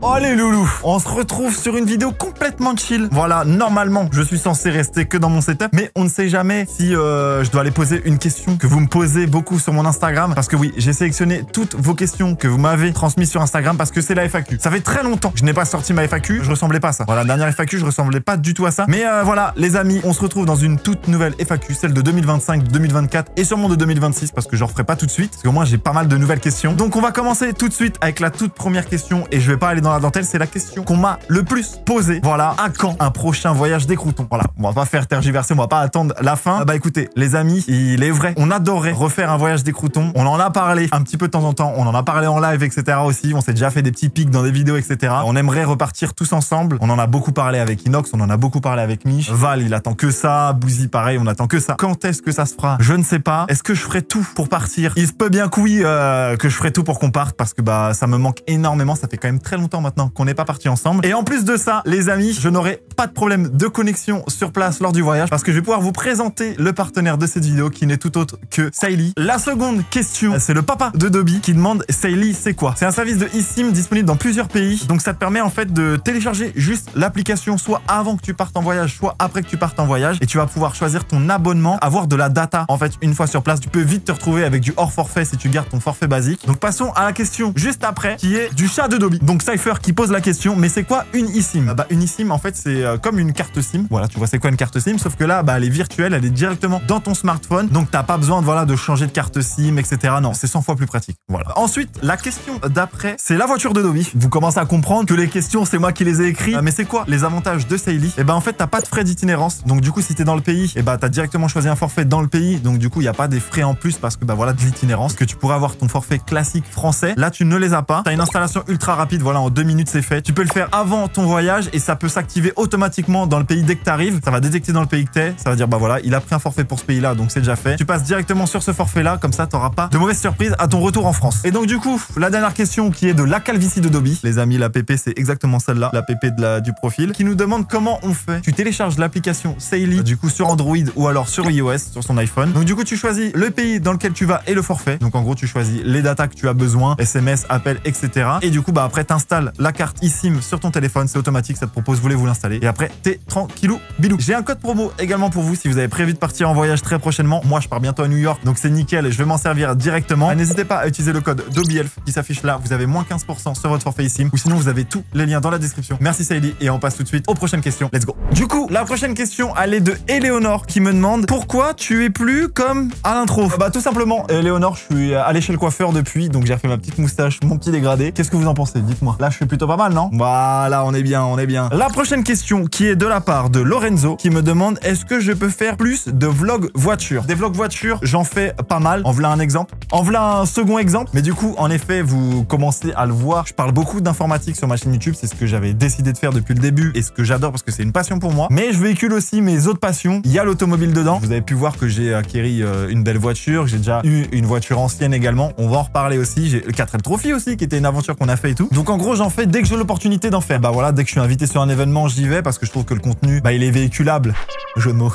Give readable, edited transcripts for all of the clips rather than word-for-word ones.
Oh les loulous, on se retrouve sur une vidéo complètement chill. Voilà, normalement, je suis censé rester que dans mon setup, mais on ne sait jamais si je dois aller poser une question que vous me posez beaucoup sur mon Instagram. Parce que oui, j'ai sélectionné toutes vos questions que vous m'avez transmises sur Instagram parce que c'est la FAQ. Ça fait très longtemps que je n'ai pas sorti ma FAQ, je ressemblais pas à ça. Voilà, la dernière FAQ, je ressemblais pas du tout à ça. Mais voilà, les amis, on se retrouve dans une toute nouvelle FAQ, celle de 2025, de 2024 et sûrement de 2026 parce que j'en referai pas tout de suite. Parce qu'au moins, j'ai pas mal de nouvelles questions. Donc on va commencer tout de suite avec la toute première question et je vais pas aller dans la dentelle, c'est la question qu'on m'a le plus posée. Voilà, à quand un prochain voyage des croutons? Voilà, on va pas faire tergiverser, on va pas attendre la fin. Bah écoutez, les amis, il est vrai, on adorerait refaire un voyage des croutons. On en a parlé un petit peu de temps en temps, on en a parlé en live, etc. aussi. On s'est déjà fait des petits pics dans des vidéos, etc. On aimerait repartir tous ensemble. On en a beaucoup parlé avec Inox, on en a beaucoup parlé avec Mich. Val, il attend que ça. Bouzy, pareil, on attend que ça. Quand est-ce que ça se fera? Je ne sais pas. Est-ce que je ferai tout pour partir? Il se peut bien que oui, que je ferai tout pour qu'on parte parce que bah ça me manque énormément. Ça fait quand même très longtemps maintenant qu'on n'est pas partis ensemble. Et en plus de ça, les amis, je n'aurai pas de problème de connexion sur place lors du voyage parce que je vais pouvoir vous présenter le partenaire de cette vidéo qui n'est tout autre que Saily. La seconde question, c'est le papa de Dobby qui demande Saily, c'est quoi? C'est un service de eSIM disponible dans plusieurs pays. Donc ça te permet en fait de télécharger juste l'application soit avant que tu partes en voyage, soit après que tu partes en voyage et tu vas pouvoir choisir ton abonnement, avoir de la data. En fait, une fois sur place, tu peux vite te retrouver avec du hors forfait si tu gardes ton forfait basique. Donc passons à la question juste après qui est du chat de Dobby. Donc Cypher qui pose la question, mais c'est quoi une eSIM? Bah une eSIM en fait c'est comme une carte SIM. Voilà, tu vois c'est quoi une carte SIM, sauf que là bah elle est virtuelle, elle est directement dans ton smartphone. Donc t'as pas besoin de changer de carte SIM, etc. Non, c'est 100 fois plus pratique. Voilà. Ensuite, la question d'après, c'est la voiture de Dobby. Vous commencez à comprendre que les questions, c'est moi qui les ai écrites. Mais c'est quoi les avantages de Saily? Et ben en fait, t'as pas de frais d'itinérance. Donc du coup, si t'es dans le pays, et ben t'as directement choisi un forfait dans le pays. Donc du coup, il y a pas des frais en plus parce que bah voilà de l'itinérance que tu pourrais avoir ton forfait classique français. Là, tu ne les as pas. T'as une installation ultra rapide. Voilà, en 2 minutes, c'est fait. Tu peux le faire avant ton voyage et ça peut s'activer automatiquement dans le pays dès que t'arrives. Ça va détecter dans le pays que t'es. Ça va dire bah voilà, il a pris un forfait pour ce pays-là, donc c'est déjà fait. Tu passes directement sur ce forfait-là, comme ça, t'auras pas de mauvaise surprise à ton retour en France. Et donc du coup, la dernière question qui est de la calvitie de Dobby. Les amis, la PP, c'est exactement celle-là, la PP du profil, qui nous demande comment on fait. Tu télécharges l'application Saily, du coup sur Android ou alors sur iOS, sur son iPhone. Donc du coup, tu choisis le pays dans lequel tu vas et le forfait. Donc en gros, tu choisis les datas que tu as besoin, SMS, appels, etc. Et du coup, bah après, t'installes la carte eSIM sur ton téléphone, c'est automatique, ça te propose, voulez-vous l'installer. Et après, t'es tranquillou, bilou. J'ai un code promo également pour vous si vous avez prévu de partir en voyage très prochainement. Moi, je pars bientôt à New York, donc c'est nickel, je vais m'en servir directement. N'hésitez pas à utiliser le code DobbyElf qui s'affiche là, vous avez moins 15% sur votre forfait eSIM ou sinon vous avez tous les liens dans la description. Merci Saily et on passe tout de suite aux prochaines questions. Let's go. Du coup, la prochaine question, elle est de Eleonore qui me demande pourquoi tu es plus comme à l'intro. Bah tout simplement, Eleonore, je suis allé chez le coiffeur depuis, donc j'ai refait ma petite moustache, mon petit dégradé. Qu'est-ce que vous en pensez? Dites-moi. Là, je suis plutôt pas mal, non? Voilà, on est bien, on est bien. La prochaine question qui est de la part de Lorenzo qui me demande est-ce que je peux faire plus de vlogs voiture? Des vlogs voiture, j'en fais pas mal. En voilà un exemple. En voilà un second exemple. Mais du coup, en effet, vous commencez à le voir. Je parle beaucoup d'informatique sur ma chaîne YouTube. C'est ce que j'avais décidé de faire depuis le début et ce que j'adore parce que c'est une passion pour moi. Mais je véhicule aussi mes autres passions. Il y a l'automobile dedans. Vous avez pu voir que j'ai acquéri une belle voiture. J'ai déjà eu une voiture ancienne également. On va en reparler aussi. J'ai le 4L Trophy aussi qui était une aventure qu'on a fait et tout. Donc en gros, j'en fais dès que j'ai l'opportunité d'en faire. Bah voilà, dès que je suis invité sur un événement, j'y vais parce que je trouve que le contenu, bah il est véhiculable. Jeu de mots.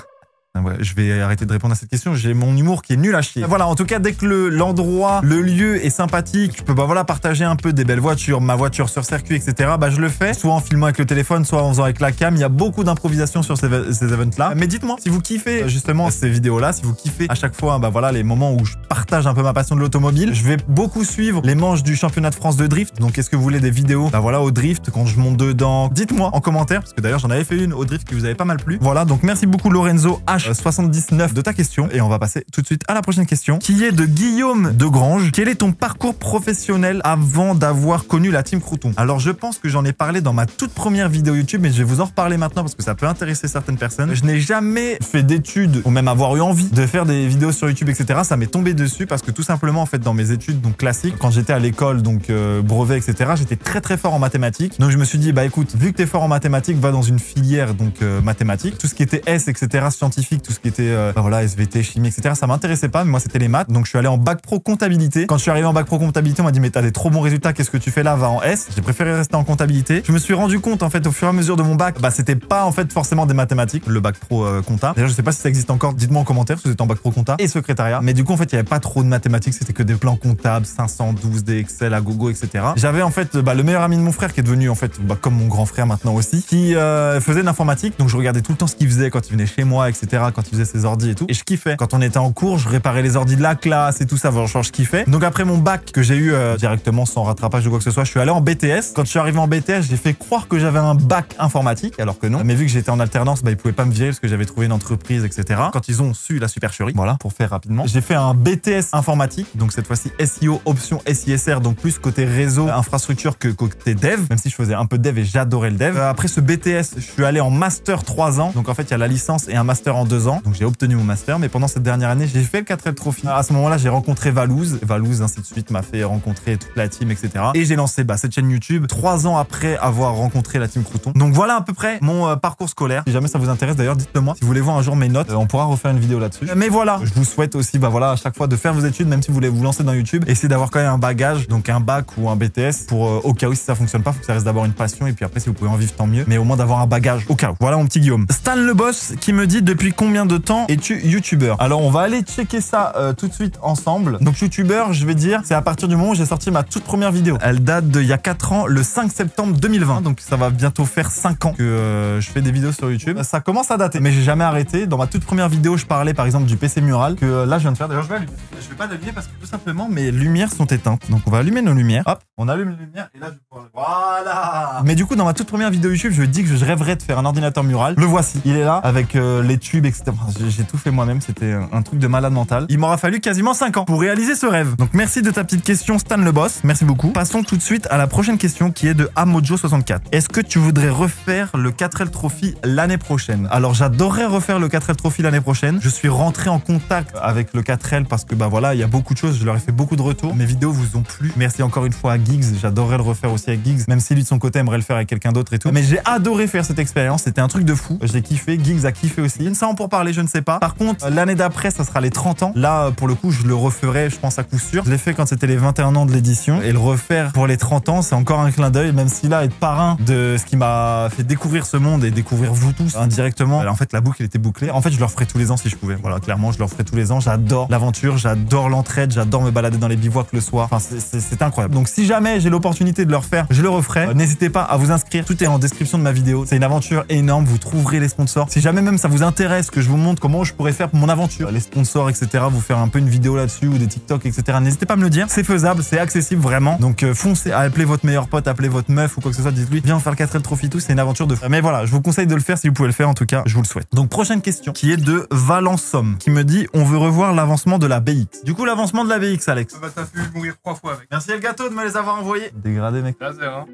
Ouais, je vais arrêter de répondre à cette question, j'ai mon humour qui est nul à chier. Voilà, en tout cas, dès que l'endroit, le lieu est sympathique, je peux bah voilà partager un peu des belles voitures, ma voiture sur circuit, etc. Bah je le fais, soit en filmant avec le téléphone, soit en faisant avec la cam. Il y a beaucoup d'improvisation sur ces events-là. Mais dites-moi, si vous kiffez justement ces vidéos-là, si vous kiffez à chaque fois, bah voilà les moments où je partage un peu ma passion de l'automobile, je vais beaucoup suivre les manches du championnat de France de drift. Donc est-ce que vous voulez des vidéos, bah voilà au drift quand je monte dedans? Dites-moi en commentaire, parce que d'ailleurs j'en avais fait une au drift qui vous avait pas mal plu. Voilà, donc merci beaucoup Lorenzo H. 79 de ta question et on va passer tout de suite à la prochaine question qui est de Guillaume de Grange. Quel est ton parcours professionnel avant d'avoir connu la team Crouton? Alors je pense que j'en ai parlé dans ma toute première vidéo YouTube mais je vais vous en reparler maintenant parce que ça peut intéresser certaines personnes. Je n'ai jamais fait d'études ou même avoir eu envie de faire des vidéos sur YouTube, etc. Ça m'est tombé dessus parce que tout simplement en fait dans mes études donc classiques, quand j'étais à l'école donc brevet, etc. j'étais très fort en mathématiques. Donc je me suis dit bah écoute, vu que t'es fort en mathématiques, va dans une filière donc mathématiques, tout ce qui était S, etc. scientifique scientifique, tout ce qui était voilà, SVT, chimie, etc. Ça m'intéressait pas, mais moi c'était les maths. Donc je suis allé en bac pro comptabilité. Quand je suis arrivé en bac pro comptabilité, on m'a dit mais t'as des trop bons résultats, qu'est-ce que tu fais là? Va en S. J'ai préféré rester en comptabilité. Je me suis rendu compte en fait au fur et à mesure de mon bac, bah c'était pas en fait forcément des mathématiques, le bac pro compta. D'ailleurs je sais pas si ça existe encore, dites-moi en commentaire si vous êtes en bac pro compta et secrétariat. Mais du coup en fait il y avait pas trop de mathématiques, c'était que des plans comptables, 512, des Excel à gogo, etc. J'avais en fait le meilleur ami de mon frère qui est devenu en fait comme mon grand frère maintenant aussi, qui faisait de l'informatique. Donc je regardais tout le temps ce qu'il faisait quand il venait chez moi, etc. Quand il faisait ses ordis et tout. Et je kiffais. Quand on était en cours, je réparais les ordis de la classe et tout ça. Genre je kiffais. Donc après mon bac que j'ai eu directement sans rattrapage de quoi que ce soit, je suis allé en BTS. Quand je suis arrivé en BTS, j'ai fait croire que j'avais un bac informatique, alors que non. Mais vu que j'étais en alternance, bah ils pouvaient pas me virer parce que j'avais trouvé une entreprise, etc. Quand ils ont su la supercherie, voilà, pour faire rapidement, j'ai fait un BTS informatique. Donc cette fois-ci SEO option SISR, donc plus côté réseau, infrastructure que côté dev, même si je faisais un peu de dev et j'adorais le dev. Après ce BTS, je suis allé en master 3 ans. Donc en fait, il y a la licence et un master en 2 ans. Donc j'ai obtenu mon master, mais pendant cette dernière année, j'ai fait le 4L Trophy. À ce moment-là, j'ai rencontré Valouz. Valouz, ainsi de suite, m'a fait rencontrer toute la team, etc. Et j'ai lancé cette chaîne YouTube 3 ans après avoir rencontré la team Crouton. Donc voilà à peu près mon parcours scolaire. Si jamais ça vous intéresse, d'ailleurs, dites-le moi. Si vous voulez voir un jour mes notes, on pourra refaire une vidéo là-dessus. Mais voilà, je vous souhaite aussi, voilà, à chaque fois de faire vos études, même si vous voulez vous lancer dans YouTube, essayez d'avoir quand même un bagage, donc un bac ou un BTS pour au cas où si ça fonctionne pas, faut que ça reste d'abord une passion et puis après si vous pouvez en vivre tant mieux, mais au moins d'avoir un bagage au cas où. Voilà mon petit Guillaume. Stan le boss qui me dit depuis combien de temps es-tu youtubeur? Alors on va aller checker ça tout de suite ensemble. Donc youtubeur, je vais dire, c'est à partir du moment où j'ai sorti ma toute première vidéo. Elle date d'il y a 4 ans, le 5 septembre 2020. Donc ça va bientôt faire 5 ans que je fais des vidéos sur YouTube. Ça commence à dater, mais j'ai jamais arrêté. Dans ma toute première vidéo, je parlais par exemple du PC mural que là je viens de faire. D'ailleurs je vais allumer. Je vais pas l'allumer parce que tout simplement mes lumières sont éteintes. Donc on va allumer nos lumières. Hop, on allume les lumières et là je vais pouvoir... Voilà. Mais du coup dans ma toute première vidéo YouTube, je dis que je rêverais de faire un ordinateur mural. Le voici. Il est là avec les tubes, etc. J'ai tout fait moi-même. C'était un truc de malade mental. Il m'aura fallu quasiment 5 ans pour réaliser ce rêve. Donc merci de ta petite question Stan le boss. Merci beaucoup. Passons tout de suite à la prochaine question qui est de Amojo64. Est-ce que tu voudrais refaire le 4L Trophy l'année prochaine? Alors j'adorerais refaire le 4L Trophy l'année prochaine. Je suis rentré en contact avec le 4L parce que voilà, il y a beaucoup de choses. Je leur ai fait beaucoup de retours. Mes vidéos vous ont plu. Merci encore une fois à Giggs. J'adorerais le refaire aussi avec Giggs, même si lui de son côté aimerait le faire avec quelqu'un d'autre et tout. Mais j'ai adoré faire cette expérience. C'était un truc de fou. J'ai kiffé. Giggs a kiffé aussi. Ça en pour parler, je ne sais pas. Par contre, l'année d'après, ça sera les 30 ans. Là, pour le coup, je le referai, je pense à coup sûr. Je l'ai fait quand c'était les 21 ans de l'édition. Et le refaire pour les 30 ans, c'est encore un clin d'œil, même si là, être parrain de ce qui m'a fait découvrir ce monde et découvrir vous tous indirectement. En fait, la boucle, elle était bouclée. En fait, je le referais tous les ans si je pouvais. Voilà, clairement, je le referais tous les ans. J'adore l'aventure, j'adore l'entraide, j'adore me balader dans les bivouacs le soir. Enfin, c'est incroyable. Donc, si jamais j'ai l'opportunité de le refaire, je le referai. N'hésitez pas à vous inscrire. Tout est en description de ma vidéo. C'est une aventure énorme. Vous trouverez les sponsors. Si jamais même ça vous intéresse que je vous montre comment je pourrais faire pour mon aventure, les sponsors, etc., vous faire un peu une vidéo là-dessus ou des TikTok, etc., n'hésitez pas à me le dire. C'est faisable, c'est accessible vraiment. Donc, foncez à appeler votre meilleur pote, appelez votre meuf ou quoi que ce soit. Dites-lui, viens faire le 4L Trophy tout. C'est une aventure de fou. Mais voilà, je vous conseille de le faire si vous pouvez le faire. En tout cas, je vous le souhaite. Donc, prochaine question qui est de Valensom qui me dit on veut revoir l'avancement de la BX. Du coup, l'avancement de la BX, Alex. Bah, t'as pu mourir 3 fois avec. Merci El Gâteau de me les avoir envoyés. Dégradé, mec. Laser, hein.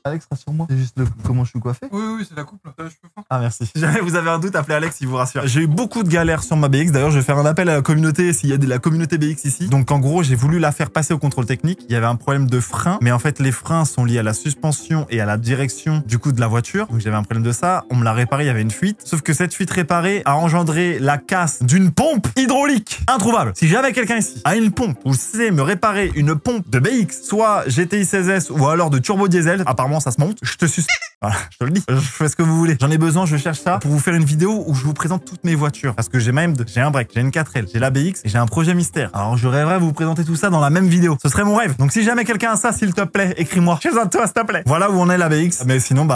Alex, rassure-moi. C'est juste comment je suis coiffé. Oui, c'est la coupe là. T'as les cheveux fins. Ah, merci. Si jamais vous avez un doute, appelez Alex, il vous rassure. J'ai eu beaucoup de galères sur ma BX. D'ailleurs, je vais faire un appel à la communauté s'il y a de la communauté BX ici. Donc, en gros, j'ai voulu la faire passer au contrôle technique. Il y avait un problème de frein, mais en fait, les freins sont liés à la suspension et à la direction du coup de la voiture. Donc, j'avais un problème de ça. On me l'a réparé, il y avait une fuite. Sauf que cette fuite réparée a engendré la casse d'une pompe hydraulique introuvable. Si jamais quelqu'un ici a une pompe ou sait me réparer une pompe de BX, soit GTI 16S ou alors de turbo diesel, apparemment ça se monte, je te suce. Voilà, je te le dis. Je fais ce que vous voulez. J'en ai besoin, je cherche ça pour vous faire une vidéo où je vous présente toutes mes voitures. Parce que j'ai même, j'ai un break, j'ai une 4L, j'ai la BX et j'ai un projet mystère. Alors je rêverais vous présenter tout ça dans la même vidéo. Ce serait mon rêve. Donc si jamais quelqu'un a ça, s'il te plaît, écris-moi. J'ai besoin de toi, s'il te plaît. Voilà où on est la BX. Mais sinon,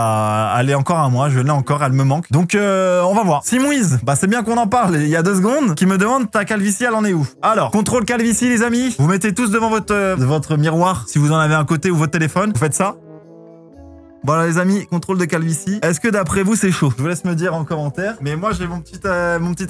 elle est encore à moi. Je l'ai encore, elle me manque. Donc on va voir. Simouise, c'est bien qu'on en parle. Il y a 2 secondes, qui me demande ta calvitie, elle en est où? Alors, contrôle calvitie, les amis. Vous mettez tous devant votre miroir, si vous en avez un côté ou votre téléphone. Vous faites ça. Voilà les amis, contrôle de calvitie. Est-ce que d'après vous c'est chaud? Je vous laisse me dire en commentaire. Mais moi j'ai mon petit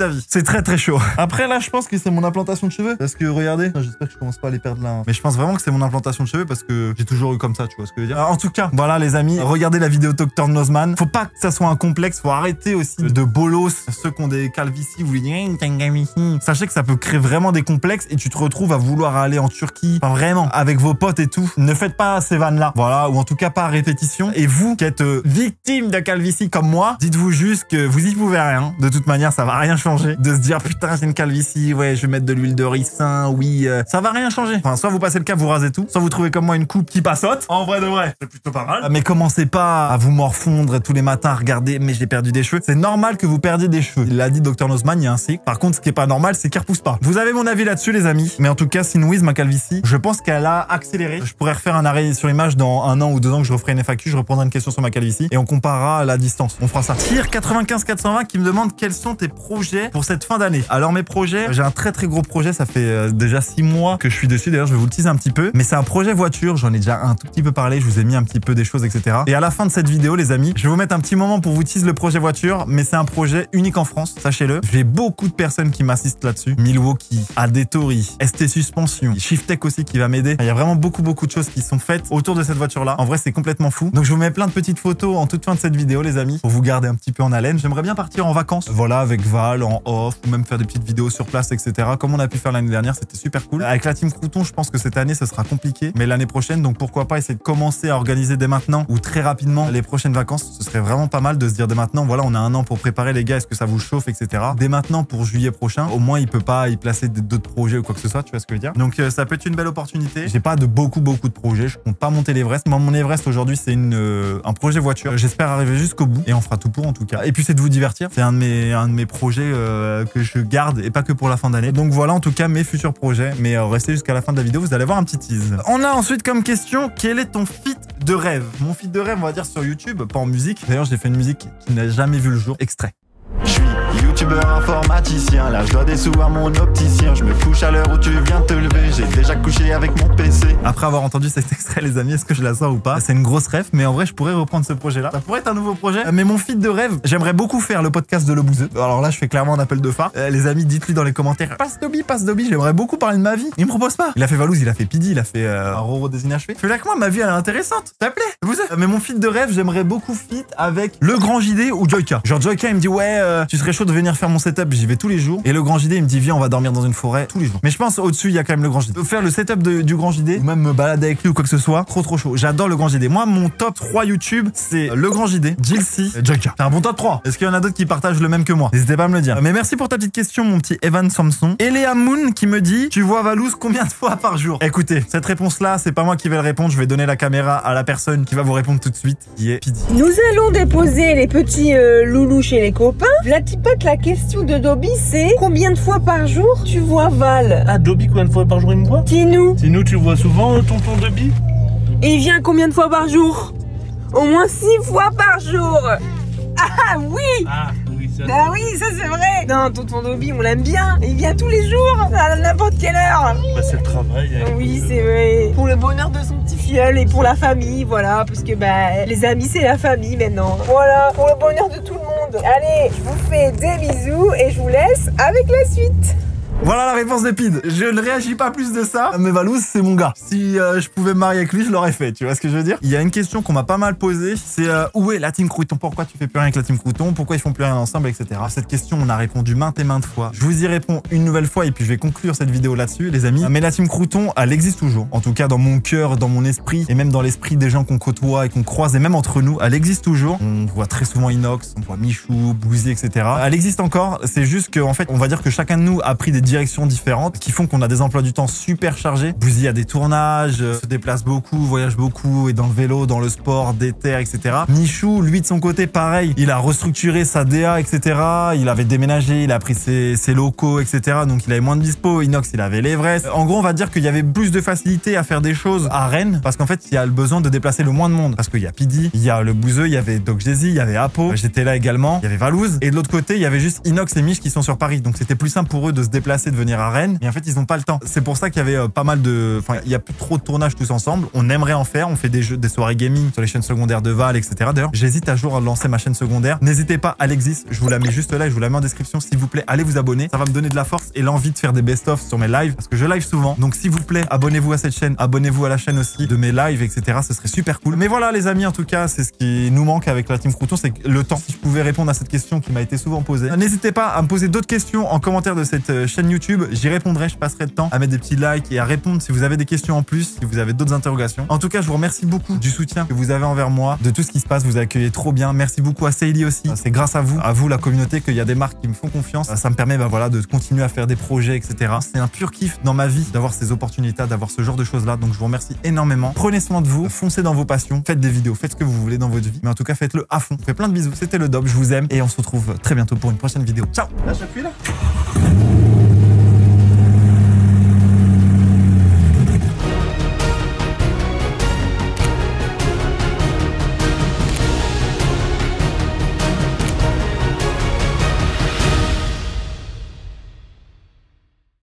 avis. C'est très très chaud. Après là je pense que c'est mon implantation de cheveux. Parce que regardez, j'espère que je commence pas à les perdre là. Mais je pense vraiment que c'est mon implantation de cheveux parce que j'ai toujours eu comme ça, tu vois ce que je veux dire. Alors, en tout cas, voilà les amis, regardez la vidéo Dr Nozman. Faut pas que ça soit un complexe, faut arrêter aussi de bolos. Ceux qui ont des calvities, vous les dites, t'as une calvitie. Sachez que ça peut créer vraiment des complexes et tu te retrouves à vouloir aller en Turquie. Enfin vraiment, avec vos potes et tout. Ne faites pas ces vannes là. Voilà, ou en tout cas pas à répétition. Et vous qui êtes victime de calvitie comme moi, dites-vous juste que vous y pouvez rien. De toute manière, ça va rien changer. De se dire putain j'ai une calvitie, ouais je vais mettre de l'huile de ricin, oui, ça va rien changer. Enfin, soit vous passez le cap, vous rasez tout, soit vous trouvez comme moi une coupe qui passote. En vrai de vrai, c'est plutôt pas mal. Mais commencez pas à vous morfondre tous les matins à regarder, mais j'ai perdu des cheveux. C'est normal que vous perdiez des cheveux. Il l'a dit Dr Nozman, il y a un cycle. Par contre, ce qui est pas normal, c'est qu'il repousse pas. Vous avez mon avis là-dessus, les amis. Mais en tout cas, Sinouise, ma calvitie, je pense qu'elle a accéléré. Je pourrais refaire un arrêt sur image dans 1 an ou 2 ans que je referai une FAQ, je reprendrai une question sur ma calvitie et on comparera à la distance. On fera ça. Tire 95 420 qui me demande quels sont tes projets pour cette fin d'année. Alors mes projets, j'ai un très gros projet, ça fait déjà 6 mois que je suis dessus. D'ailleurs, je vais vous le teaser un petit peu, mais c'est un projet voiture. J'en ai déjà un tout petit peu parlé. Je vous ai mis un petit peu des choses, etc. Et à la fin de cette vidéo, les amis, je vais vous mettre un petit moment pour vous teaser le projet voiture, mais c'est un projet unique en France, sachez-le. J'ai beaucoup de personnes qui m'assistent là-dessus. Milwaukee, Adetori, ST Suspension, Shifttech aussi qui va m'aider. Il y a vraiment beaucoup de choses qui sont faites autour de cette voiture-là. En vrai, c'est complètement fou. Donc, je vous mets plein de petites photos en toute fin de cette vidéo, les amis, pour vous garder un petit peu en haleine. J'aimerais bien partir en vacances, voilà, avec Val, en off, ou même faire des petites vidéos sur place, etc. Comme on a pu faire l'année dernière, c'était super cool. Avec la team Crouton, je pense que cette année, ce sera compliqué, mais l'année prochaine, donc pourquoi pas essayer de commencer à organiser dès maintenant ou très rapidement les prochaines vacances. Ce serait vraiment pas mal de se dire dès maintenant, voilà, on a 1 an pour préparer les gars, est-ce que ça vous chauffe, etc. Dès maintenant pour juillet prochain, au moins il peut pas y placer d'autres projets ou quoi que ce soit, tu vois ce que je veux dire. Donc ça peut être une belle opportunité. J'ai pas de beaucoup de projets, je compte pas monter l'Everest. Moi, mon Everest aujourd'hui, c'est un projet voiture. J'espère arriver jusqu'au bout et on fera tout pour en tout cas. Et puis c'est de vous divertir. C'est un de mes projets que je garde et pas que pour la fin d'année. Donc voilà en tout cas mes futurs projets. Mais restez jusqu'à la fin de la vidéo, vous allez voir un petit tease. On a ensuite comme question, quel est ton feat de rêve? Mon feat de rêve, on va dire sur YouTube, pas en musique. D'ailleurs, j'ai fait une musique qui n'a jamais vu le jour. Extrait. Je suis youtubeur informaticien, là je dois des sous à mon opticien. Je me couche à l'heure où tu viens te lever, j'ai déjà couché avec mon PC. Après avoir entendu cet extrait, les amis, est-ce que je la sors ou pas? C'est une grosse rêve, mais en vrai je pourrais reprendre ce projet là. Ça pourrait être un nouveau projet. Mais mon feat de rêve, j'aimerais beaucoup faire le podcast de Le Bouzeux. Alors là je fais clairement un appel de phare. Les amis, dites-lui dans les commentaires, passe Dobby, j'aimerais beaucoup parler de ma vie. Il me propose pas. Il a fait Valouz, il a fait Pidi, il a fait un Roro des Inachevés. Fais-la que moi, ma vie elle est intéressante, s'il te plaît. Le Bouzeux. Mais mon feat de rêve, j'aimerais beaucoup feat avec le Grand JD ou Joyka. Genre Joyka il me dit ouais tu serais chaud de venir faire mon setup, j'y vais tous les jours. Et le Grand JD il me dit viens on va dormir dans une forêt tous les jours. Mais je pense au-dessus il y a quand même le Grand JD. Faire le setup du Grand JD ou même me balader avec lui ou quoi que ce soit, trop chaud. J'adore le Grand JD. Moi mon top 3 YouTube c'est le Grand JD, Jilcy, Joyka. C'est un bon top 3. Est-ce qu'il y en a d'autres qui partagent le même que moi? N'hésitez pas à me le dire. Mais merci pour ta petite question mon petit Evan Samson. Et Léa Moon qui me dit tu vois Valouz combien de fois par jour? Écoutez, cette réponse là c'est pas moi qui vais le répondre, je vais donner la caméra à la personne qui va vous répondre tout de suite, qui est Pidi. Nous allons déposer les petits loulous chez les copains. Vlatipote, la question de Dobby, c'est combien de fois par jour tu vois Val? Ah, Dobby, combien de fois par jour il me voit? Dis-nous. Dis-nous, tu vois souvent tonton Dobby? Et il vient combien de fois par jour? Au moins 6 fois par jour. Ah oui. Ah oui, ça. Ah oui, ça c'est vrai. Non, tonton Dobby, on l'aime bien. Il vient tous les jours, à n'importe quelle heure. Bah, c'est le travail. Oui, c'est vrai. Pour le bonheur de son petit filleul et pour la famille, voilà. Parce que bah, les amis, c'est la famille maintenant. Voilà, pour le bonheur de tout le monde. Allez, je vous fais des bisous et je vous laisse avec la suite. Voilà la réponse de Pid. Je ne réagis pas plus de ça, mais Valouz, c'est mon gars. Si je pouvais me marier avec lui, je l'aurais fait. Tu vois ce que je veux dire? Il y a une question qu'on m'a pas mal posée, c'est où est la team Crouton? Pourquoi tu fais plus rien avec la team Crouton? Pourquoi ils font plus rien ensemble, etc. Cette question, on a répondu maintes et maintes fois. Je vous y réponds une nouvelle fois et puis je vais conclure cette vidéo là-dessus, les amis. Mais la team Crouton, elle existe toujours. En tout cas, dans mon cœur, dans mon esprit et même dans l'esprit des gens qu'on côtoie et qu'on croise et même entre nous, elle existe toujours. On voit très souvent Inox, on voit Michou, Bouzy, etc. Elle existe encore. C'est juste qu'en fait, on va dire que chacun de nous a pris des directions différentes qui font qu'on a des emplois du temps super chargés. Bouzy a des tournages, se déplace beaucoup, voyage beaucoup, et dans le vélo, dans le sport, des terres, etc. Michou, lui de son côté, pareil, il a restructuré sa DA, etc. Il avait déménagé, il a pris ses locaux, etc. Donc il avait moins de dispo. Inox, il avait l'Everest. En gros, on va dire qu'il y avait plus de facilité à faire des choses à Rennes parce qu'en fait, il y a le besoin de déplacer le moins de monde. Parce qu'il y a Pidi, il y a le Bouzeux, il y avait Doc Jay-Z, il y avait Apo, j'étais là également, il y avait Valouz. Et de l'autre côté, il y avait juste Inox et Mich qui sont sur Paris. Donc c'était plus simple pour eux de se déplacer, de venir à Rennes. Et en fait, ils n'ont pas le temps. C'est pour ça qu'il y avait pas mal de... Enfin, il y a plus trop de tournages tous ensemble. On aimerait en faire. On fait des soirées gaming sur les chaînes secondaires de Val, etc. D'ailleurs, j'hésite à jour à lancer ma chaîne secondaire. N'hésitez pas, Alexis. Je vous la mets juste là. Je vous la mets en description. S'il vous plaît, allez vous abonner. Ça va me donner de la force et l'envie de faire des best-of sur mes lives. Parce que je live souvent. Donc, s'il vous plaît, abonnez-vous à cette chaîne. Abonnez-vous à la chaîne aussi de mes lives, etc. Ce serait super cool. Mais voilà, les amis, en tout cas, c'est ce qui nous manque avec la team Crouton. C'est le temps. Si je pouvais répondre à cette question qui m'a été souvent posée. N'hésitez pas à me poser d'autres questions en commentaire de cette chaîne chaîne YouTube, j'y répondrai, je passerai le temps à mettre des petits likes et à répondre si vous avez des questions en plus, si vous avez d'autres interrogations. En tout cas, je vous remercie beaucoup du soutien que vous avez envers moi, de tout ce qui se passe, vous accueillez trop bien. Merci beaucoup à Seili aussi. C'est grâce à vous la communauté, qu'il y a des marques qui me font confiance. Ça me permet voilà, de continuer à faire des projets, etc. C'est un pur kiff dans ma vie d'avoir ces opportunités, d'avoir ce genre de choses-là. Donc je vous remercie énormément. Prenez soin de vous, foncez dans vos passions, faites des vidéos, faites ce que vous voulez dans votre vie. Mais en tout cas, faites-le à fond. Je vous fais plein de bisous. C'était le Dob, je vous aime et on se retrouve très bientôt pour une prochaine vidéo. Ciao! Là, j'appuie là.